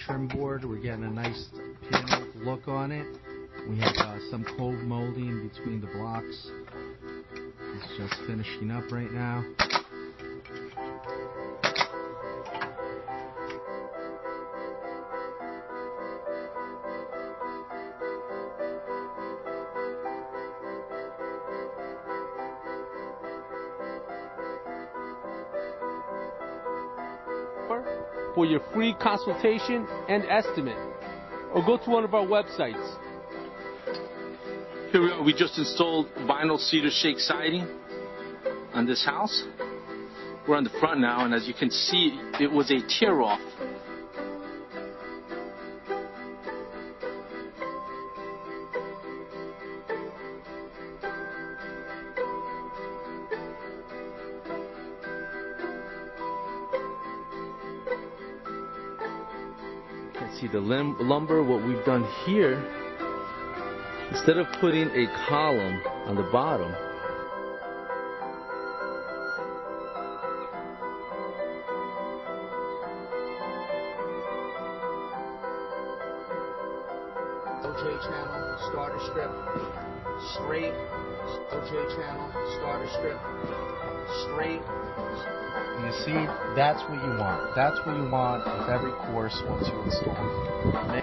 Trim board, we're getting a nice panel look on it. We have some cove molding between the blocks. It's just finishing up right now. For your free consultation and estimate, or go to one of our websites. Here we are. We just installed vinyl cedar shake siding on this house. We're on the front now, and as you can see, it was a tear-off. See the lumber, what we've done here, instead of putting a column on the bottom, OJ channel, starter strip, straight, OJ channel, starter strip, straight. You see, that's what you want. That's what you want with every course once you install it.